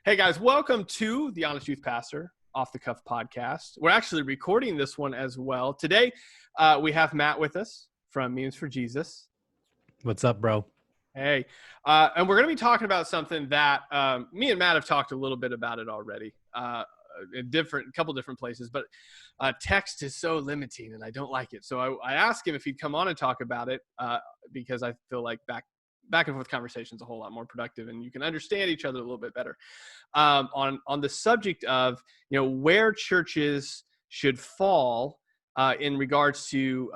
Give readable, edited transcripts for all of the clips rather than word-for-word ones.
Hey guys, welcome to the Honest Youth Pastor Off the Cuff podcast. We're actually recording this one as well. Today, we have Matt with us from Memes for Jesus. What's up, bro? Hey, and we're going to be talking about something that me and Matt have talked a little bit about it already in a couple different places, but text is so limiting and I don't like it. So I asked him if he'd come on and talk about it because I feel like back and forth conversation is a whole lot more productive and you can understand each other a little bit better. On the subject of, where churches should fall in regards to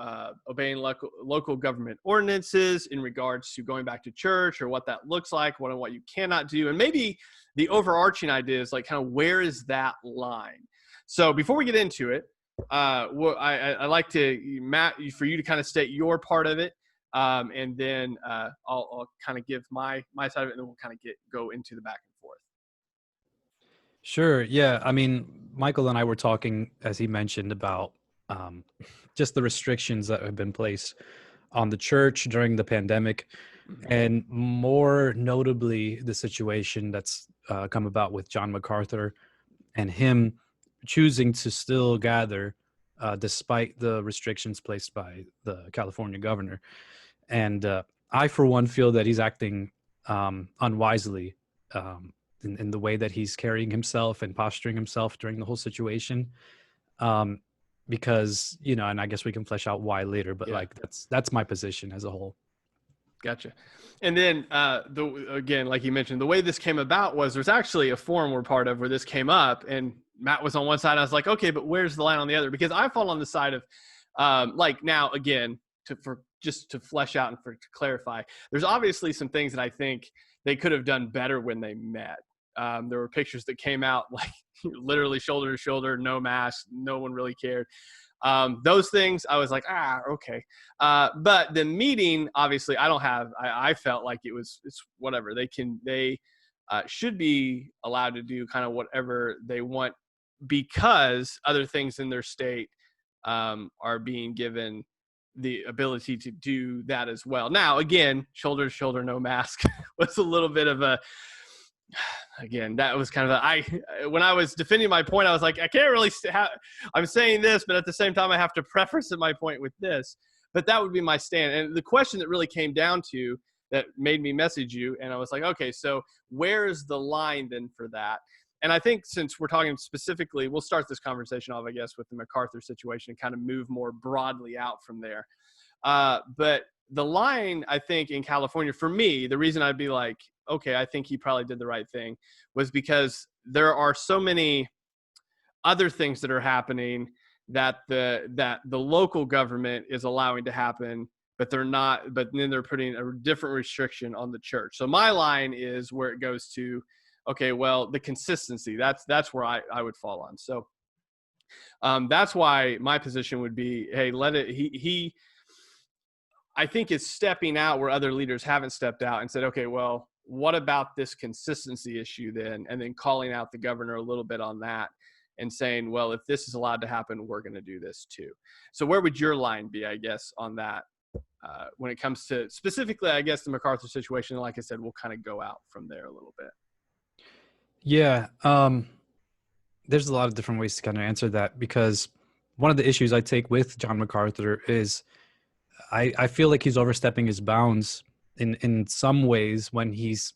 obeying local government ordinances, in regards to going back to church or what that looks like, what you cannot do. And maybe the overarching idea is like, kind of where is that line? So before we get into it, I like to, Matt, for you to kind of state your part of it. And then I'll kind of give my side of it, and then we'll kind of go into the back and forth. Sure. Yeah. I mean, Michael and I were talking, as he mentioned, about just the restrictions that have been placed on the church during the pandemic, and more notably the situation that's come about with John MacArthur and him choosing to still gather despite the restrictions placed by the California governor. And I, for one, feel that he's acting unwisely in the way that he's carrying himself and posturing himself during the whole situation. Because, and I guess we can flesh out why later, but that's my position as a whole. Gotcha. And then again, like you mentioned, the way this came about was there's actually a forum we're part of where this came up, and Matt was on one side. I was like, okay, but where's the line on the other? Because I fall on the side of now, again, just to flesh out and to clarify, there's obviously some things that I think they could have done better when they met. There were pictures that came out like literally shoulder to shoulder, no mask, no one really cared. Those things I was like, okay. But the meeting, obviously I felt like it's whatever. They should be allowed to do kind of whatever they want because other things in their state are being given the ability to do that as well. Now, again, shoulder to shoulder, no mask was a little bit of again, that was kind of when I was defending my point, I was like, I can't really I'm saying this, but at the same time, I have to preface my point with this, but that would be my stand. And the question that really came down to that made me message you. And I was like, okay, so where's the line then for that? And I think since we're talking specifically, we'll start this conversation off, I guess, with the MacArthur situation and kind of move more broadly out from there. But the line, I think, in California, for me, the reason I'd be like, okay, I think he probably did the right thing was because there are so many other things that are happening that the local government is allowing to happen, but they're not, but then they're putting a different restriction on the church. So my line is where it goes to, okay, well, the consistency, that's where I would fall on. So that's why my position would be, hey, he I think is stepping out where other leaders haven't stepped out and said, okay, well, what about this consistency issue then? And then calling out the governor a little bit on that and saying, well, if this is allowed to happen, we're going to do this too. So where would your line be, I guess, on that when it comes to specifically, I guess, the MacArthur situation? Like I said, we'll kind of go out from there a little bit. Yeah. There's a lot of different ways to kind of answer that, because one of the issues I take with John MacArthur is I feel like he's overstepping his bounds in some ways when he's,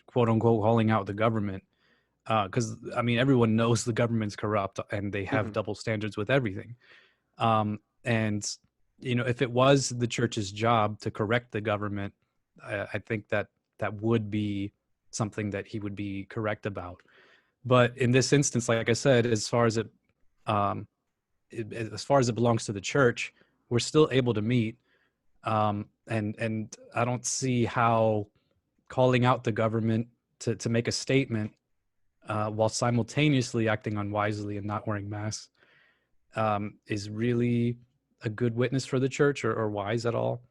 quote unquote, calling out the government. Because, I mean, everyone knows the government's corrupt and they have double standards with everything. And, if it was the church's job to correct the government, I think that would be something that he would be correct about. But in this instance, like I said, as far as it belongs to the church, we're still able to meet. And I don't see how calling out the government to make a statement while simultaneously acting unwisely and not wearing masks is really a good witness for the church or wise at all.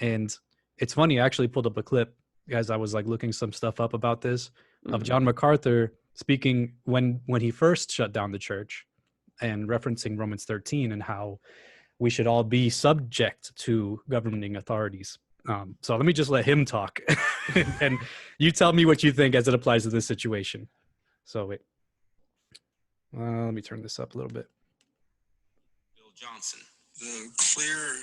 And it's funny, I actually pulled up a clip as I was like looking some stuff up about this of John MacArthur speaking when he first shut down the church and referencing Romans 13 and how we should all be subject to governing authorities. So let me just let him talk and you tell me what you think as it applies to this situation. So wait, let me turn this up a little bit. Bill Johnson. The clear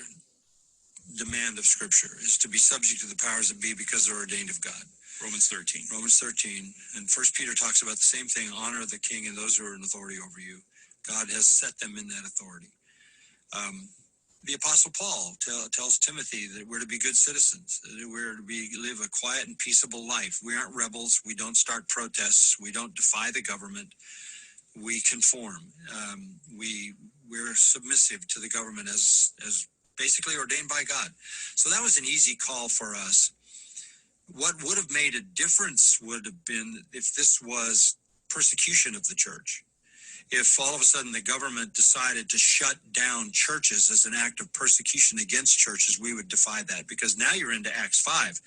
demand of Scripture is to be subject to the powers that be because they're ordained of God. Romans 13. Romans 13. And First Peter talks about the same thing: honor the king and those who are in authority over you. God has set them in that authority. The Apostle Paul tells Timothy that we're to be good citizens, that we're to live a quiet and peaceable life. We aren't rebels. We don't start protests. We don't defy the government. We conform. We're submissive to the government as basically ordained by God. So that was an easy call for us. What would have made a difference would have been if this was persecution of the church. If all of a sudden the government decided to shut down churches as an act of persecution against churches, we would defy that, because now you're into Acts 5,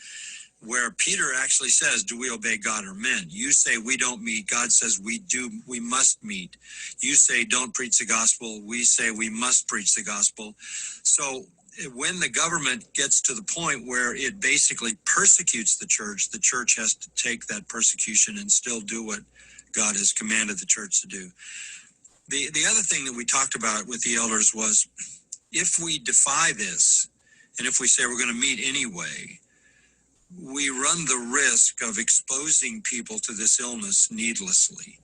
where Peter actually says, do we obey God or men? You say we don't meet. God says we do. We must meet. You say don't preach the gospel. We say we must preach the gospel. So when the government gets to the point where it basically persecutes the church has to take that persecution and still do what God has commanded the church to do. The other thing that we talked about with the elders was, if we defy this, and if we say we're going to meet anyway, we run the risk of exposing people to this illness needlessly.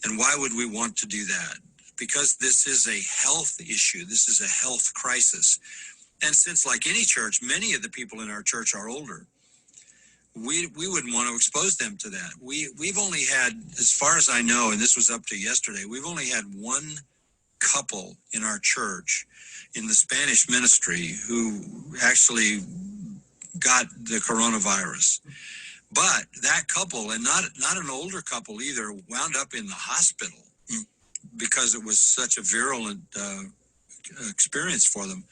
And why would we want to do that? Because this is a health issue. This is a health crisis. And since, like any church, many of the people in our church are older, we wouldn't want to expose them to that. We've only had, as far as I know, and this was up to yesterday, we've only had one couple in our church in the Spanish ministry who actually got the coronavirus. But that couple, and not an older couple either, wound up in the hospital because it was such a virulent experience for them.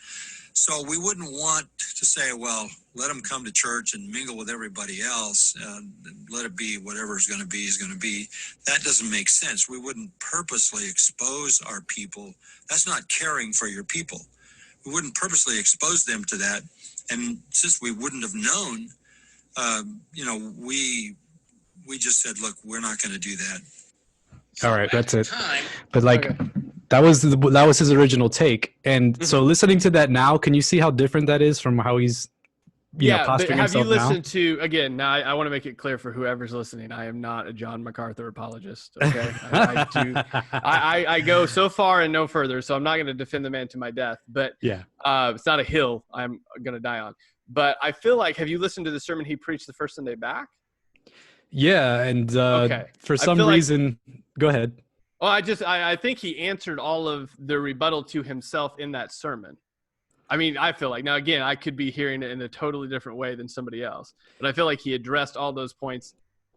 So we wouldn't want to say, well, let them come to church and mingle with everybody else, and let it be whatever is going to be is going to be. That doesn't make sense. We wouldn't purposely expose our people. That's not caring for your people. We wouldn't purposely expose them to that. And since we wouldn't have known, we just said, look, we're not going to do that. All right, that's it. But like, okay. That was his original take. And so listening to that now, can you see how different that is from how he's posturing have you listened now? to, again, now I want to make it clear for whoever's listening, I am not a John MacArthur apologist. Okay. I go so far and no further, so I'm not going to defend the man to my death, but it's not a hill I'm going to die on. But I feel like, have you listened to the sermon he preached the first Sunday back? Yeah. And for some reason, go ahead. Well, I think he answered all of the rebuttal to himself in that sermon. I mean, I feel like, now again, I could be hearing it in a totally different way than somebody else, but I feel like he addressed all those points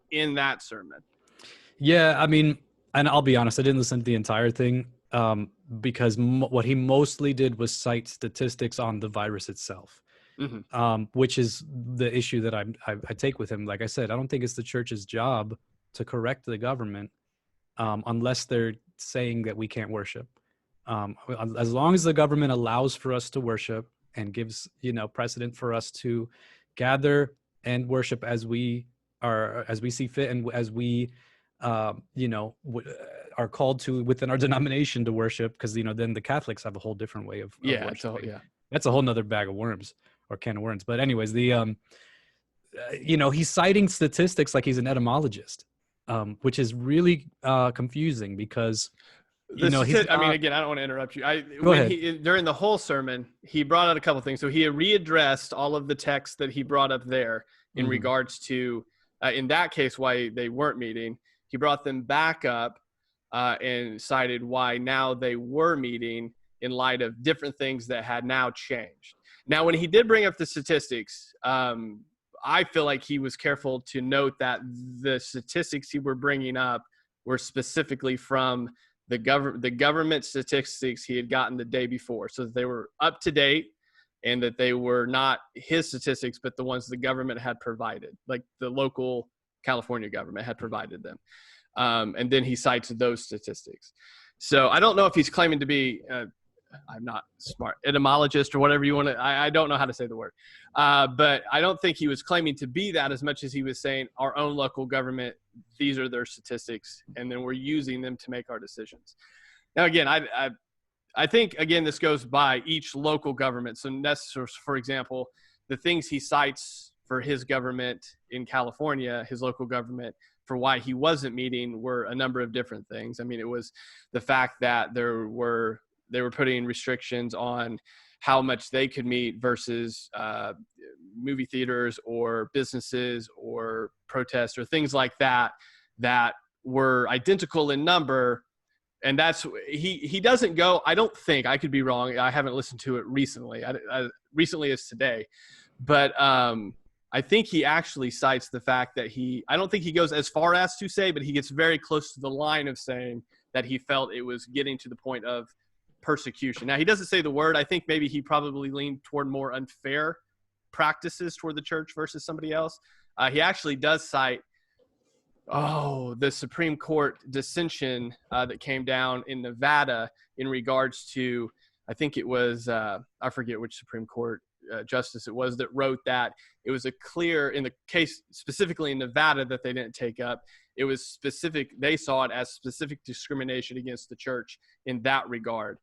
in that sermon. Yeah, I mean, and I'll be honest, I didn't listen to the entire thing because what he mostly did was cite statistics on the virus itself, which is the issue that I take with him. Like I said, I don't think it's the church's job to correct the government unless they're saying that we can't worship. As long as the government allows for us to worship and gives, precedent for us to gather and worship as we see fit, and as we, are called to within our denomination to worship, because, then the Catholics have a whole different way of worshiping. That's a whole nother bag of worms or can of worms. But anyways, he's citing statistics like he's an etymologist. Which is really confusing because, I mean, again, I don't want to interrupt you. Go ahead. During the whole sermon, he brought out a couple things. So he readdressed all of the texts that he brought up there in regards to, in that case, why they weren't meeting. He brought them back up and cited why now they were meeting in light of different things that had now changed. Now, when he did bring up the statistics, I feel like he was careful to note that the statistics he were bringing up were specifically from the government statistics he had gotten the day before, so that they were up to date and that they were not his statistics, but the ones the government had provided, like the local California government had provided them. And then he cites those statistics. So I don't know if he's claiming to be I'm not smart etymologist or whatever you want to, I don't know how to say the word. But I don't think he was claiming to be that as much as he was saying our own local government, these are their statistics, and then we're using them to make our decisions. Now, again, I think, again, this goes by each local government. So Nestor, for example, the things he cites for his government in California, his local government, for why he wasn't meeting were a number of different things. I mean, it was the fact that they were putting restrictions on how much they could meet versus movie theaters or businesses or protests or things like that were identical in number. And that's, he doesn't go, I don't think, I could be wrong, I haven't listened to it recently, recently as today, but I think he actually cites the fact that I don't think he goes as far as to say, but he gets very close to the line of saying that he felt it was getting to the point of persecution. Now, he doesn't say the word. I think maybe he probably leaned toward more unfair practices toward the church versus somebody else. He actually does cite, the Supreme Court dissension that came down in Nevada in regards to, I think it was, I forget which Supreme Court justice it was that wrote that it was a clear, in the case specifically in Nevada that they didn't take up, it was specific, they saw it as specific discrimination against the church in that regard,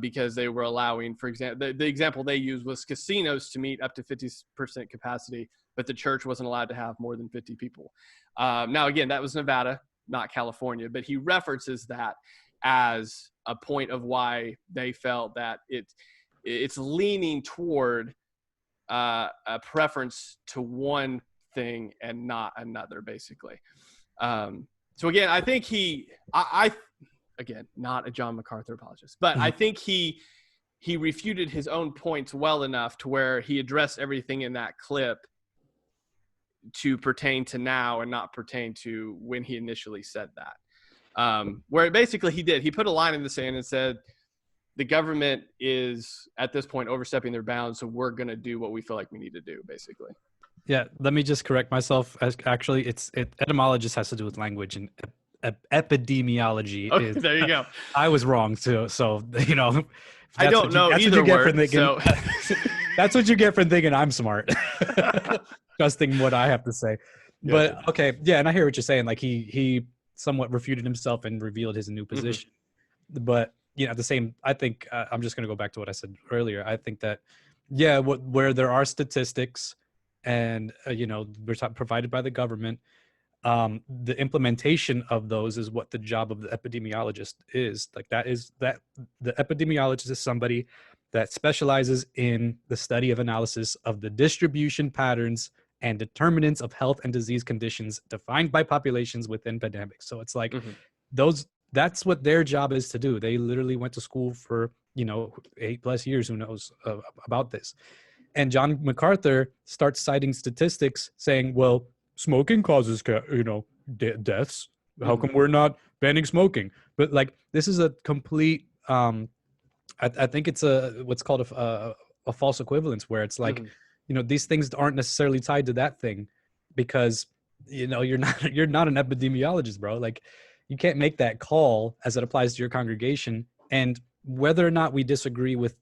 because they were allowing, for example, the example they used was casinos to meet up to 50% capacity, but the church wasn't allowed to have more than 50 people. Now, again, that was Nevada, not California, but he references that as a point of why they felt that it's leaning toward a preference to one thing and not another, basically. So again, I think again, not a John MacArthur apologist, but I think he refuted his own points well enough to where he addressed everything in that clip to pertain to now and not pertain to when he initially said that. Where basically he put a line in the sand and said, the government is at this point overstepping their bounds, so we're going to do what we feel like we need to do, basically. Yeah, let me just correct myself. Actually, etymologist has to do with language, and epidemiology Okay, is. there you go. I was wrong too, so I don't know either word. So that's what you get for thinking I'm smart, trusting what I have to say. Yeah. But okay, yeah, and I hear what you're saying. Like he somewhat refuted himself and revealed his new position, but. At the same, I think I'm just going to go back to what I said earlier. I think that, where there are statistics and, they're provided by the government, the implementation of those is what the job of the epidemiologist is. Like that the epidemiologist is somebody that specializes in the study of analysis of the distribution patterns and determinants of health and disease conditions defined by populations within pandemics. So it's like that's what their job is to do. They literally went to school for, 8+ years, who knows about this. And John MacArthur starts citing statistics saying, well, smoking causes, deaths. How come we're not banning smoking? But like, this is a complete, I think it's what's called a false equivalence, where it's like, these things aren't necessarily tied to that thing because, you're not an epidemiologist, bro. Like, you can't make that call as it applies to your congregation. And whether or not we disagree with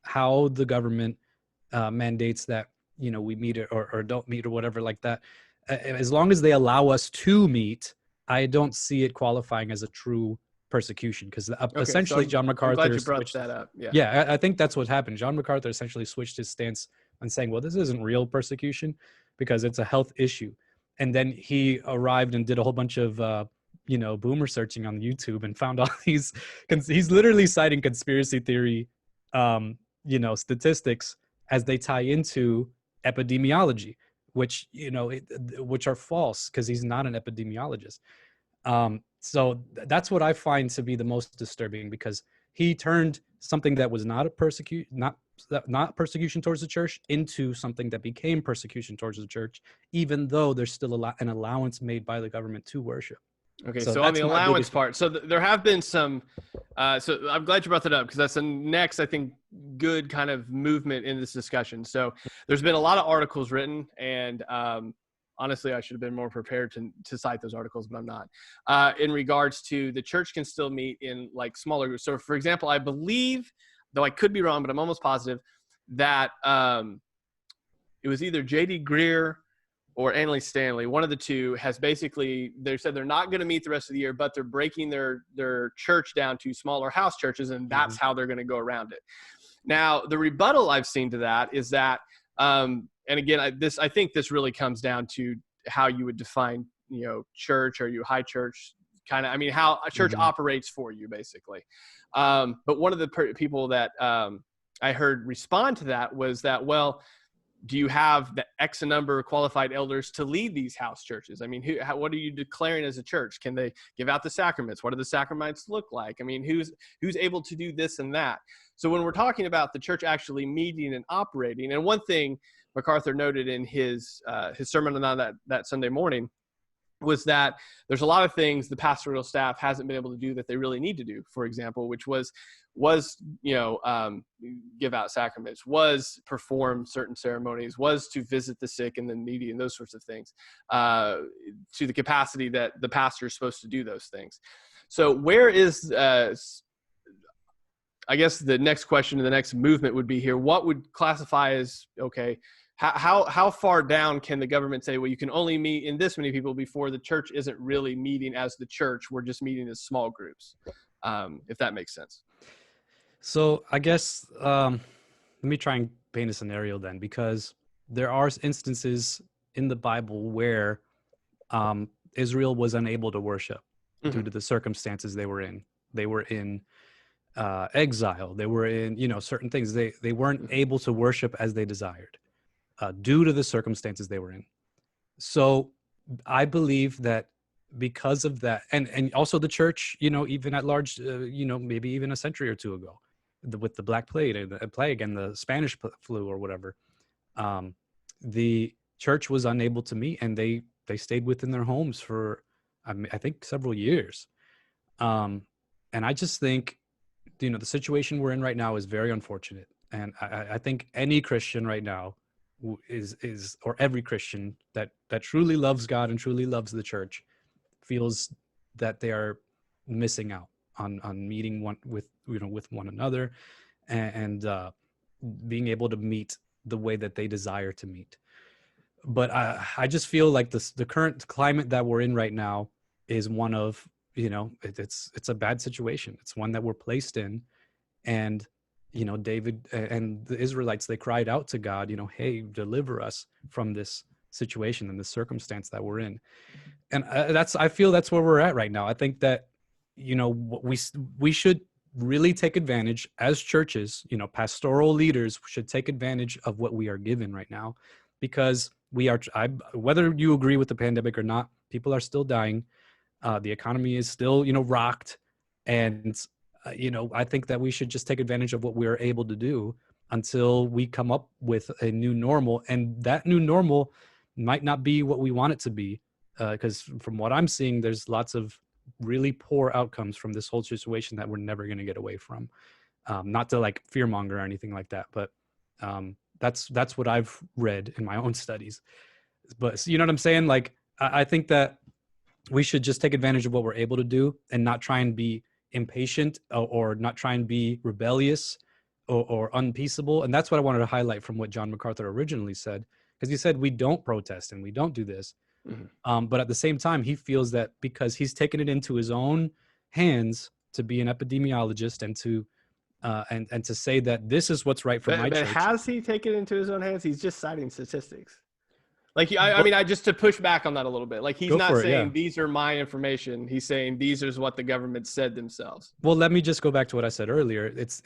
how the government mandates that, we meet or don't meet or whatever like that, as long as they allow us to meet, I don't see it qualifying as a true persecution. Because essentially, John MacArthur. I'm glad you brought that up. Yeah, I think that's what happened. John MacArthur essentially switched his stance on saying, well, this isn't real persecution because it's a health issue. And then he arrived and did a whole bunch of boomer searching on YouTube and found all these, he's literally citing conspiracy theory, statistics as they tie into epidemiology, which are false because he's not an epidemiologist. So that's what I find to be the most disturbing, because he turned something that was not not persecution towards the church into something that became persecution towards the church, even though there's still an allowance made by the government to worship. Okay, so on the allowance part, so there have been some, so I'm glad you brought that up, because that's the next, I think, good kind of movement in this discussion. So there's been a lot of articles written, and honestly, I should have been more prepared to cite those articles, but I'm not, in regards to the church can still meet in like smaller groups. So for example, I believe though I could be wrong, but I'm almost positive that it was either J.D. Greer or Annalee Stanley, one of the two, has basically, they said they're not going to meet the rest of the year, but they're breaking their church down to smaller house churches, and that's how they're going to go around it. Now, the rebuttal I've seen to that is that, and again, I think this really comes down to how you would define, church. Are you high church? Kind of, I mean, how a church operates for you, basically. But one of the people that I heard respond to that was that, well, do you have the X number of qualified elders to lead these house churches? I mean, what are you declaring as a church? Can they give out the sacraments? What do the sacraments look like? I mean, who's able to do this and that? So when we're talking about the church actually meeting and operating, and one thing MacArthur noted in his sermon on that Sunday morning was that there's a lot of things the pastoral staff hasn't been able to do that they really need to do. For example, which was give out sacraments, was perform certain ceremonies, was to visit the sick and the needy and those sorts of things, to the capacity that the pastor is supposed to do those things. So where is, I guess the next question and the next movement would be here, what would classify as, okay, how far down can the government say, well, you can only meet in this many people before the church isn't really meeting as the church, we're just meeting as small groups, if that makes sense. So I guess let me try and paint a scenario then, because there are instances in the Bible where Israel was unable to worship due to the circumstances they were in. They were in exile. They were in, certain things. They weren't able to worship as they desired due to the circumstances they were in. So I believe that because of that, and also the church, even at large, maybe even a century or two ago, with the Black Plague and the Spanish flu or whatever, the church was unable to meet, and they stayed within their homes for, I think, several years. And I just think, the situation we're in right now is very unfortunate. And I think any Christian right now or every Christian that truly loves God and truly loves the church feels that they are missing out on meeting with one another and being able to meet the way that they desire to meet. But I just feel like the current climate that we're in right now is one of, it's a bad situation. It's one that we're placed in. And, David and the Israelites, they cried out to God, hey, deliver us from this situation and the circumstance that we're in. And I feel that's where we're at right now. I think that, we should really take advantage as churches, pastoral leaders should take advantage of what we are given right now, because whether you agree with the pandemic or not, people are still dying. The economy is still, rocked. And, I think that we should just take advantage of what we're able to do until we come up with a new normal. And that new normal might not be what we want it to be. Because from what I'm seeing, there's lots of really poor outcomes from this whole situation that we're never going to get away from. Not to like fearmonger or anything like that, but that's what I've read in my own studies. But you know what I'm saying? Like, I think that we should just take advantage of what we're able to do and not try and be impatient or not try and be rebellious or unpeaceable. And that's what I wanted to highlight from what John MacArthur originally said, because he said we don't protest and we don't do this. But at the same time, he feels that because he's taken it into his own hands to be an epidemiologist and to and to say that this is what's right for my church. Has he taken it into his own hands? He's just citing statistics. Like, I mean, just to push back on that a little bit, like he's not saying these are my information. He's saying these are what the government said themselves. Well, let me just go back to what I said earlier. That's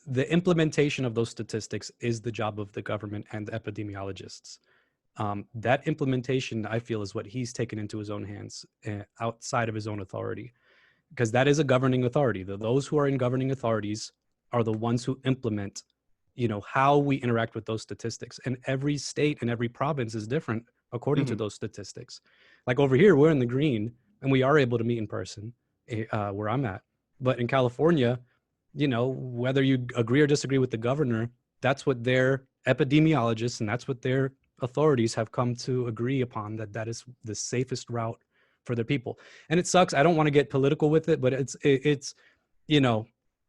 the implementation of those statistics is the job of the government and the epidemiologists. That implementation, I feel, is what he's taken into his own hands outside of his own authority, because that is a governing authority. Those who are in governing authorities are the ones who implement how we interact with those statistics. And every state and every province is different according to those statistics. Like over here, we're in the green and we are able to meet in person where I'm at. But in California, whether you agree or disagree with the governor, that's what their epidemiologists and that's what their authorities have come to agree upon, that is the safest route for their people. And it sucks. I don't want to get political with it, but it's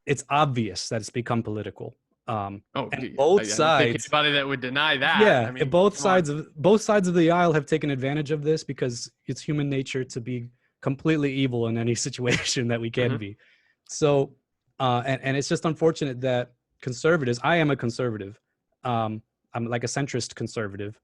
it's obvious that it's become political. Oh, And yeah, both I don't think sides, anybody that would deny that. yeah, I mean, both come on. sides of the aisle have taken advantage of this because it's human nature to be completely evil in any situation that we can Mhm. be. So, and it's just unfortunate that conservatives. I am a conservative. I'm like a centrist conservative.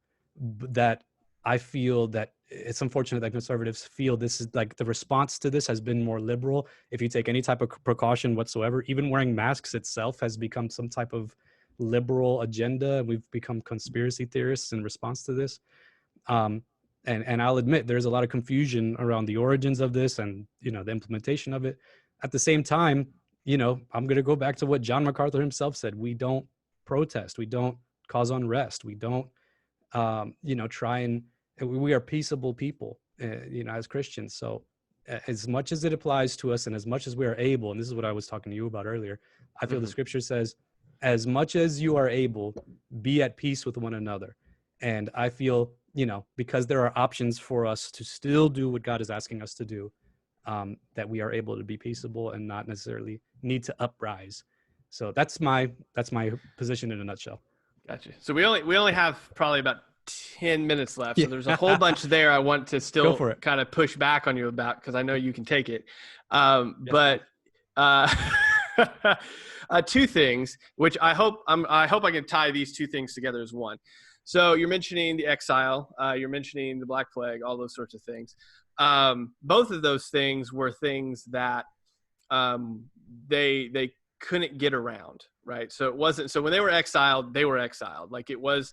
That I feel that it's unfortunate that conservatives feel this is like the response to this has been more liberal. If you take any type of precaution whatsoever, even wearing masks itself has become some type of liberal agenda. We've become conspiracy theorists in response to this. Um, and I'll admit there's a lot of confusion around the origins of this and the implementation of it. At the same time, I'm going to go back to what John MacArthur himself said. We don't protest. We don't cause unrest. We don't try and we are peaceable people, as Christians. So as much as it applies to us and as much as we are able, and this is what I was talking to you about earlier, I feel the scripture says, as much as you are able, be at peace with one another. And I feel, because there are options for us to still do what God is asking us to do, that we are able to be peaceable and not necessarily need to uprise. So that's my position in a nutshell. Gotcha. So we only have probably about 10 minutes left. So Yeah. there's a whole bunch there I want to Go still for it. kind of push back on you about, because I know you can take it. Yes, But two things, which I hope I can tie these two things together as one. So you're mentioning the exile, you're mentioning the Black Plague, all those sorts of things. Both of those things were things that they couldn't get around, right? So it wasn't, so when they were exiled. Like it was,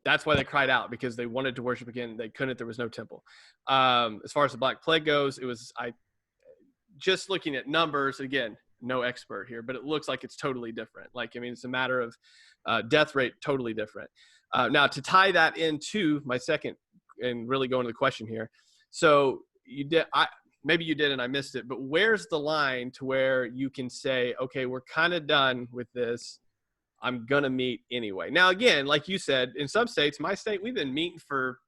that's why they cried out, because they wanted to worship again. They couldn't, there was no temple. As far as the Black Plague goes, it was, just looking at numbers, again, no expert here, but it looks like it's totally different. Like, I mean, it's a matter of death rate, totally different. Now to tie that into my second and really go into the question here. So maybe you did and I missed it, but where's the line to where you can say, okay, we're kind of done with this. I'm going to meet anyway. Now, again, like you said, in some states, my state, we've been meeting for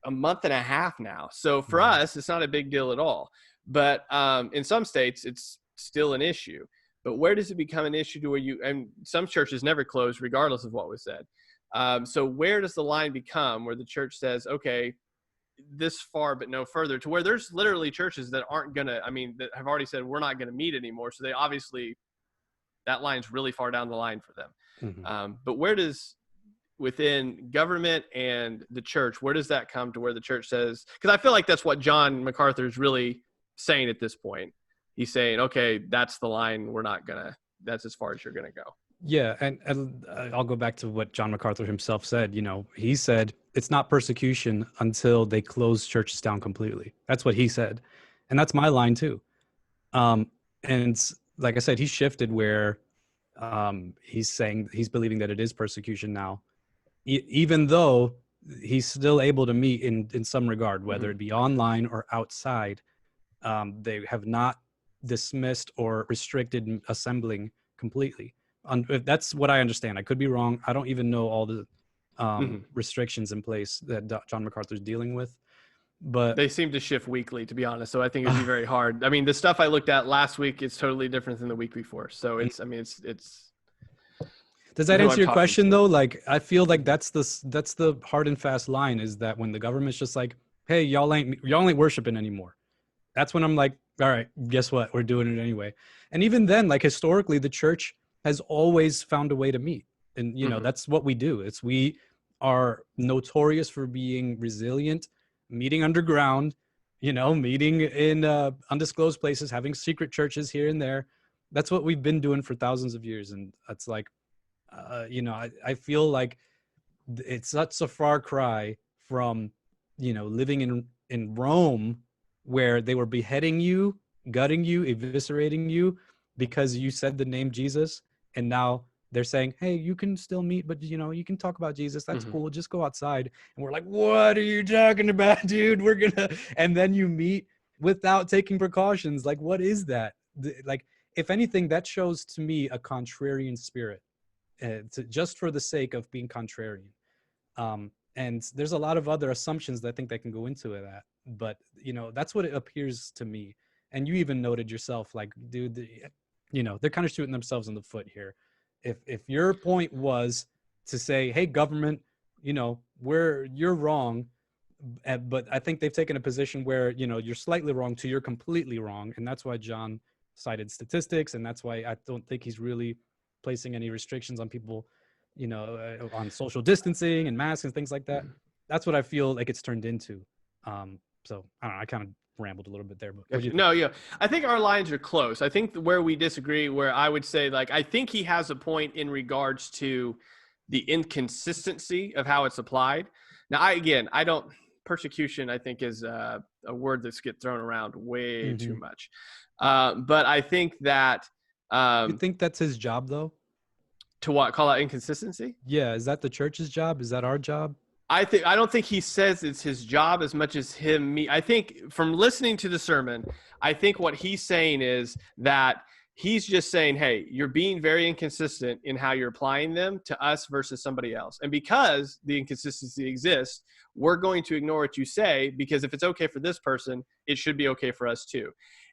a month and a half now. So for us, it's not a big deal at all. But in some states, it's still an issue. But where does it become an issue to where and some churches never close regardless of what was said. So where does the line become where the church says, okay, this far but no further, to where there's literally churches that aren't going to, that have already said we're not going to meet anymore. So they obviously, that line's really far down the line for them. Mm-hmm. But where does, within government and the church, where does that come to where the church says, because I feel like that's what John MacArthur is really saying at this point. He's saying, okay, that's the line. That's as far as you're going to go. Yeah, and I'll go back to what John MacArthur himself said. He said it's not persecution until they close churches down completely. That's what he said, and that's my line too. And like I said, he shifted where he's saying he's believing that it is persecution now, even though he's still able to meet in some regard, whether it be online or outside. They have not dismissed or restricted assembling completely. That's what I understand. I could be wrong. I don't even know all the restrictions in place that John MacArthur's dealing with, but they seem to shift weekly, to be honest. So I think it'd be very hard. The stuff I looked at last week is totally different than the week before. So it's, it's. Does that answer your question though? Like, I feel like that's the hard and fast line, is that when the government's just like, hey, y'all ain't worshiping anymore. That's when I'm like, all right, guess what? We're doing it anyway. And even then, like historically, the church has always found a way to meet. And, that's what we do. We are notorious for being resilient, meeting underground, meeting in undisclosed places, having secret churches here and there. That's what we've been doing for thousands of years. And that's like, I feel like it's such a far cry from, living in Rome, where they were beheading you, gutting you, eviscerating you because you said the name Jesus. And now they're saying, hey, you can still meet, but you can talk about Jesus. That's cool. Just go outside. And we're like, what are you talking about, dude? And then you meet without taking precautions. Like, what is that? Like, if anything, that shows to me a contrarian spirit, just for the sake of being contrarian. And there's a lot of other assumptions that I think that can go into that. But, that's what it appears to me. And you even noted yourself, like, dude, they're kind of shooting themselves in the foot here. If your point was to say, hey, government, you're wrong, but I think they've taken a position where, you're slightly wrong to you're completely wrong. And that's why John cited statistics. And that's why I don't think he's really placing any restrictions on people, on social distancing and masks and things like that. That's what I feel like it's turned into. So I don't know, I kind of rambled a little bit there, but no, yeah, I think our lines are close. I think where we disagree, where I would say, like, I think he has a point in regards to the inconsistency of how it's applied. Now, I don't, persecution, I think, is a word that's get thrown around way too much. But I think that you think that's his job, though? To what? Call out inconsistency? Yeah, is that the church's job? Is that our job? I don't think he says it's his job as much as me. I think from listening to the sermon, I think what he's saying is that he's just saying, hey, you're being very inconsistent in how you're applying them to us versus somebody else. And because the inconsistency exists, we're going to ignore what you say, because if it's okay for this person, it should be okay for us too.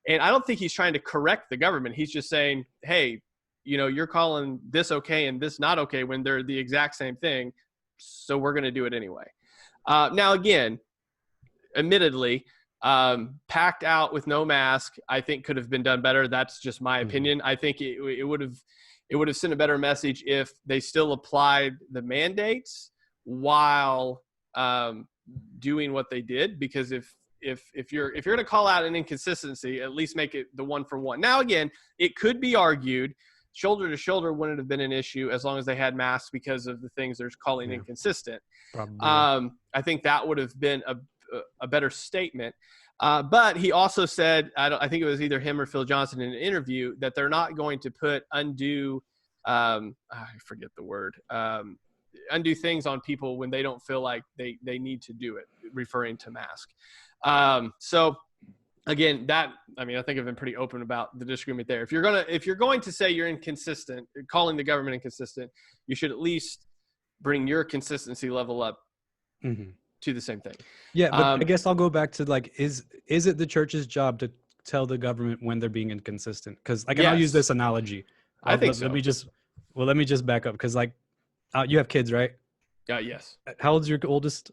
And I don't think he's trying to correct the government. He's just saying, hey, you're calling this okay and this not okay when they're the exact same thing. So we're going to do it anyway. Now, again, admittedly, packed out with no mask, I think could have been done better. That's just my opinion. I think it would have sent a better message if they still applied the mandates while doing what they did. Because if you're going to call out an inconsistency, at least make it the one for one. Now, again, it could be argued shoulder to shoulder wouldn't have been an issue as long as they had masks because of the things they're calling inconsistent. Probably. I think that would have been a better statement. But he also said, I think it was either him or Phil Johnson in an interview, that they're not going to put undue, I forget the word, undue things on people when they don't feel like they need to do it, referring to mask. So again, I think I've been pretty open about the disagreement there. If you're going to say you're inconsistent, calling the government inconsistent, you should at least bring your consistency level up to the same thing. Yeah, but I guess I'll go back to, like, is it the church's job to tell the government when they're being inconsistent? Because yes. I'll use this analogy. I think so. Let me just back up, because you have kids, right? Yes. How old's your oldest?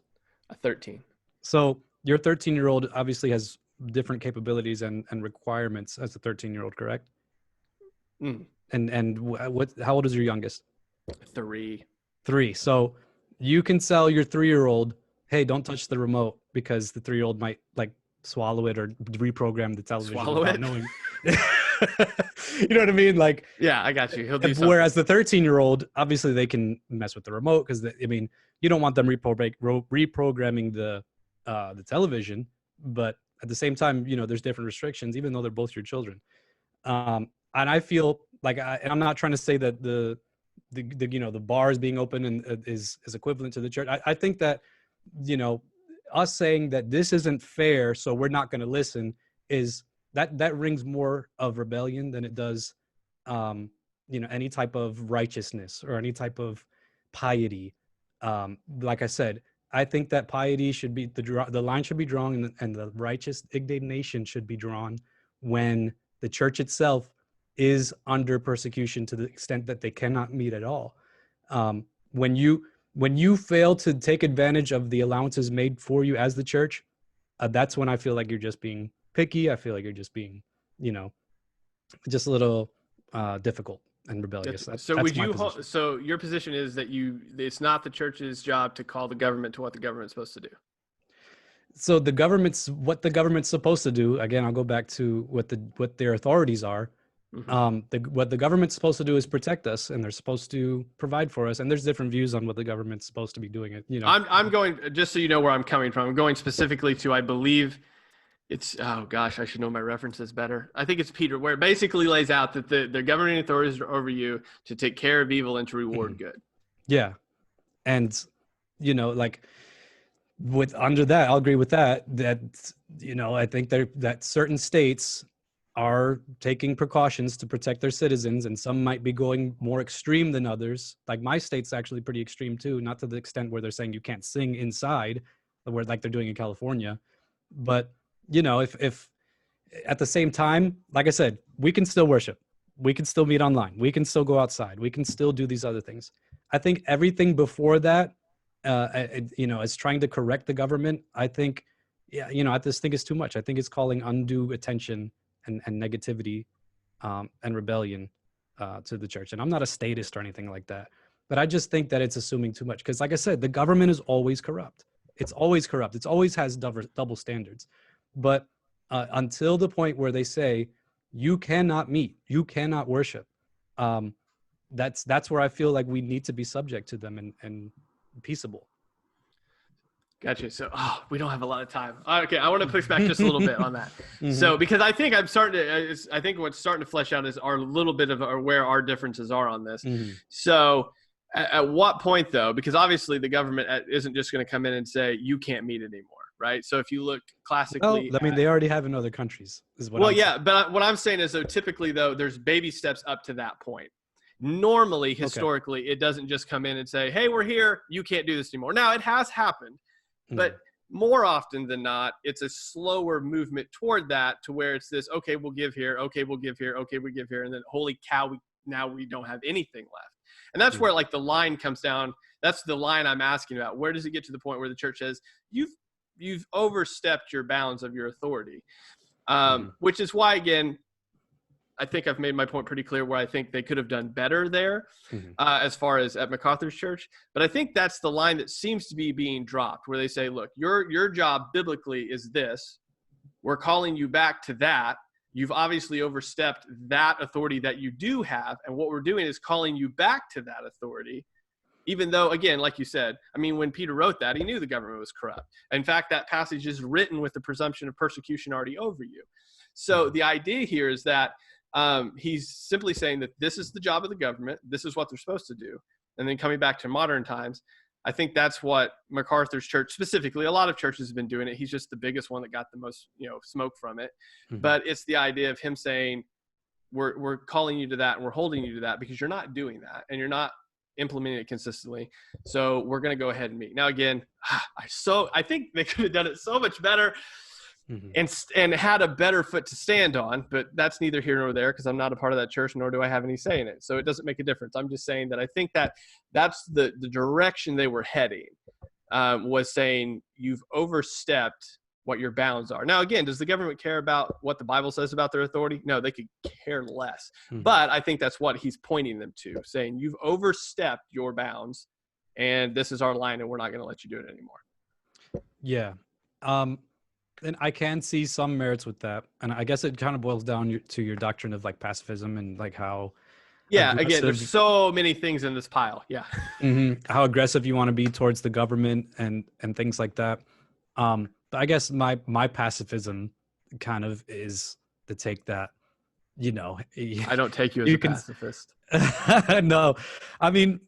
13. So your 13-year-old obviously has different capabilities and requirements as a 13-year-old, correct? And how old is your youngest? 3. So you can tell your 3-year-old, hey, don't touch the remote, because the 3-year-old might, like, swallow it or reprogram the television. Swallow it? Knowing. You know what I mean? Like, yeah, I got you. He'll do something. Whereas the 13-year-old, obviously they can mess with the remote, because you don't want them reprogramming the television, but at the same time, there's different restrictions, even though they're both your children. And I feel like, and I'm not trying to say that the bars being open and is equivalent to the church. I think that, us saying that this isn't fair, so we're not going to listen, is that rings more of rebellion than it does, any type of righteousness or any type of piety. Like I said, I think that piety should be the line should be drawn, and the righteous indignation should be drawn when the church itself is under persecution to the extent that they cannot meet at all. When you fail to take advantage of the allowances made for you as the church, that's when I feel like you're just being picky. I feel like you're just being, just a little difficult and rebellious. So your position is that it's not the church's job to call the government to what the government's supposed to do. So what the government's supposed to do, again, I'll go back to what their authorities are. What the government's supposed to do is protect us, and they're supposed to provide for us. And there's different views on what the government's supposed to be doing. I'm going, just so you know where I'm coming from, I'm going specifically to, I believe it's, oh gosh, I should know my references better. I think it's Peter, where it basically lays out that the governing authorities are over you to take care of evil and to reward good. Yeah. And, like under that, I'll agree with that, I think that certain states are taking precautions to protect their citizens, and some might be going more extreme than others. Like my state's actually pretty extreme too, not to the extent where they're saying you can't sing inside, where like they're doing in California. But if at the same time, like I said, we can still worship. We can still meet online. We can still go outside. We can still do these other things. I think everything before that, is trying to correct the government. I think, I just think it's too much. I think it's calling undue attention and negativity and rebellion to the church. And I'm not a statist or anything like that, but I just think that it's assuming too much. Because like I said, the government is always corrupt. It's always corrupt. It always has double standards. But until the point where they say, you cannot meet, you cannot worship, that's where I feel like we need to be subject to them and peaceable. Gotcha. So we don't have a lot of time. Okay, I want to push back just a little bit on that. So because I think I think what's starting to flesh out is our little bit of where our differences are on this. So at what point though, because obviously the government isn't just going to come in and say you can't meet anymore, right? So if you look classically, they already have in other countries is what saying. But what I'm saying is though, typically though, there's baby steps up to that point. Normally, historically, it doesn't just come in and say, hey, we're here, you can't do this anymore. Now it has happened. But more often than not, it's a slower movement toward that to where it's this, okay, we'll give here. Okay, we'll give here. Okay, we give here. And then holy cow, now we don't have anything left. And that's where like the line comes down. That's the line I'm asking about. Where does it get to the point where the church says, you've overstepped your bounds of your authority? Which is why, again, I think I've made my point pretty clear where I think they could have done better there as far as at MacArthur's church. But I think that's the line that seems to be being dropped where they say, look, your job biblically is this. We're calling you back to that. You've obviously overstepped that authority that you do have. And what we're doing is calling you back to that authority. Even though, again, like you said, I mean, when Peter wrote that, he knew the government was corrupt. In fact, that passage is written with the presumption of persecution already over you. So the idea here is that he's simply saying that this is the job of the government. This is what they're supposed to do. And then coming back to modern times, I think that's what MacArthur's church specifically, a lot of churches have been doing it. He's just the biggest one that got the most, smoke from it. But it's the idea of him saying, we're calling you to that and we're holding you to that because you're not doing that and you're not implementing it consistently. So we're going to go ahead and meet. Now, again, I think they could have done it so much better. And had a better foot to stand on, but that's neither here nor there because I'm not a part of that church, nor do I have any say in it. So it doesn't make a difference. I'm just saying that I think that that's the direction they were heading, was saying you've overstepped what your bounds are. Now, again, does the government care about what the Bible says about their authority? No, they could care less. But I think that's what he's pointing them to, saying you've overstepped your bounds and this is our line and we're not going to let you do it anymore. Yeah. And I can see some merits with that. And I guess it kind of boils down to your doctrine of like pacifism and like how. Yeah. Again, there's so many things in this pile. Yeah. How aggressive you want to be towards the government and things like that. But I guess my pacifism kind of is to take that, I don't take you as a pacifist. No, I mean,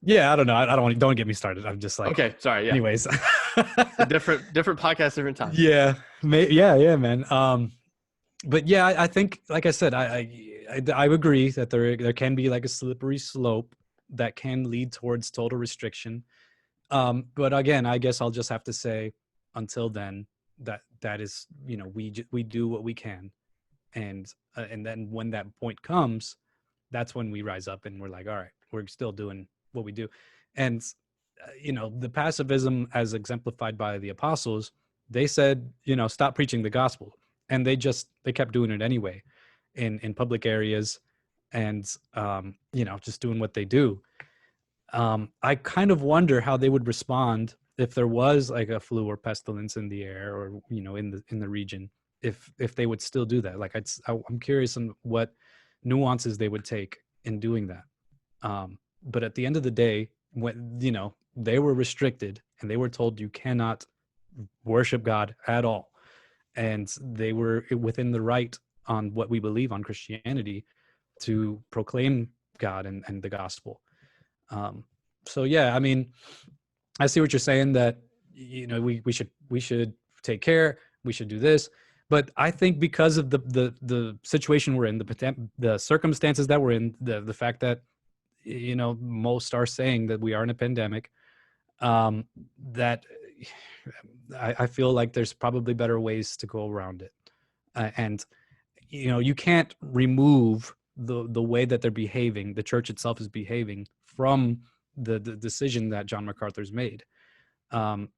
yeah, I don't know. Don't get me started. I'm just like, okay, sorry. Yeah. Anyways, a different podcast, different time. Yeah, yeah, man. But yeah, I think, like I said, I agree that there can be like a slippery slope that can lead towards total restriction. But again, I guess I'll just have to say, until then, that is, we do what we can, and then when that point comes, that's when we rise up and we're like, all right, we're still doing what we do. And the pacifism as exemplified by the apostles, they said, stop preaching the gospel, and they kept doing it anyway in public areas and just doing what they do. I kind of wonder how they would respond if there was like a flu or pestilence in the air or in the region, if they would still do that. Like I'm curious on what nuances they would take in doing that. But at the end of the day, when they were restricted and they were told you cannot worship God at all, and they were within the right on what we believe on Christianity to proclaim God and the gospel. So yeah, I mean, I see what you're saying, that we should take care, we should do this, but I think because of the situation we're in, the circumstances that we're in, the fact that most are saying that we are in a pandemic, that I feel like there's probably better ways to go around it. And you can't remove the way that they're behaving, the church itself is behaving, from the decision that John MacArthur's made.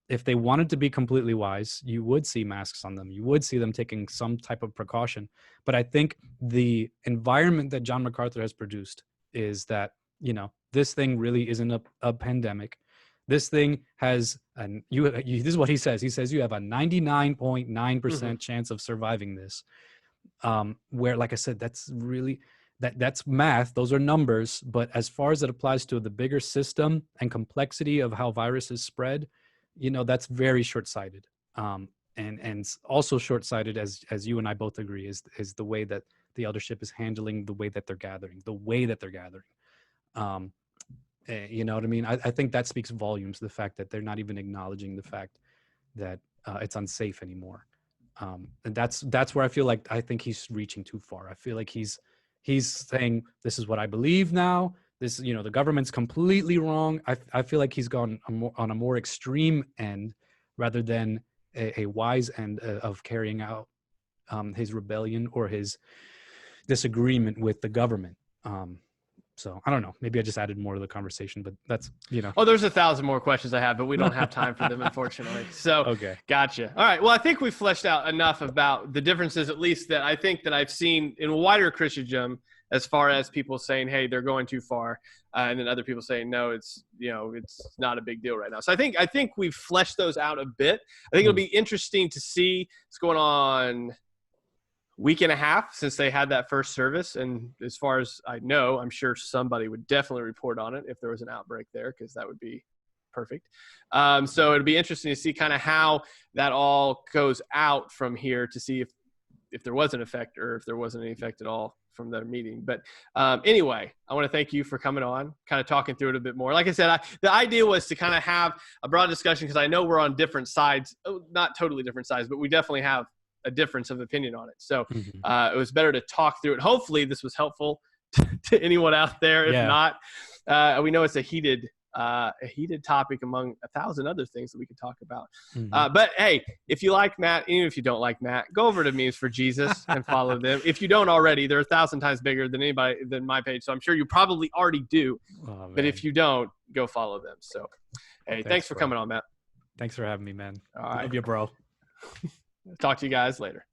If they wanted to be completely wise, you would see masks on them. You would see them taking some type of precaution. But I think the environment that John MacArthur has produced is that, this thing really isn't a pandemic. This thing has, this is what he says. He says you have a 99.9% chance of surviving this. Where, like I said, that's really, that's math. Those are numbers. But as far as it applies to the bigger system and complexity of how viruses spread, that's very short-sighted. And also short-sighted, as you and I both agree, is the way that the eldership is handling the way that they're gathering. You know what I mean? I think that speaks volumes, the fact that they're not even acknowledging the fact that it's unsafe anymore. And that's where I think he's reaching too far. I feel like he's saying, this is what I believe now. This, the government's completely wrong. I feel like he's gone on a more extreme end rather than a wise end of carrying out his rebellion or his disagreement with the government. So I don't know. Maybe I just added more to the conversation, but that's, Oh, there's 1,000 more questions I have, but we don't have time for them, unfortunately. So, okay. Gotcha. All right. Well, I think we fleshed out enough about the differences, at least that I think that I've seen in wider Christendom, as far as people saying, hey, they're going too far. And then other people saying, no, it's not a big deal right now. So I think we've fleshed those out a bit. I think it'll be interesting to see what's going on week and a half since they had that first service. And as far as I know, I'm sure somebody would definitely report on it if there was an outbreak there, because that would be perfect. So it'll be interesting to see kind of how that all goes out from here, to see if there was an effect or if there wasn't any effect at all from the meeting. But anyway, I want to thank you for coming on, kind of talking through it a bit more. Like I said, the idea was to kind of have a broad discussion, because I know we're on different sides, not totally different sides, but we definitely have a difference of opinion on it. So it was better to talk through it. Hopefully this was helpful to anyone out there. If not, we know it's a heated topic among 1,000 other things that we could talk about. But hey, if you like Matt, even if you don't like Matt, go over to Memes for Jesus and follow them. If you don't already, they're 1,000 times bigger than my page. So I'm sure you probably already do. But if you don't, go follow them. So hey, thanks for coming on, Matt. Thanks for having me, man. All right. Love you, bro. Talk to you guys later.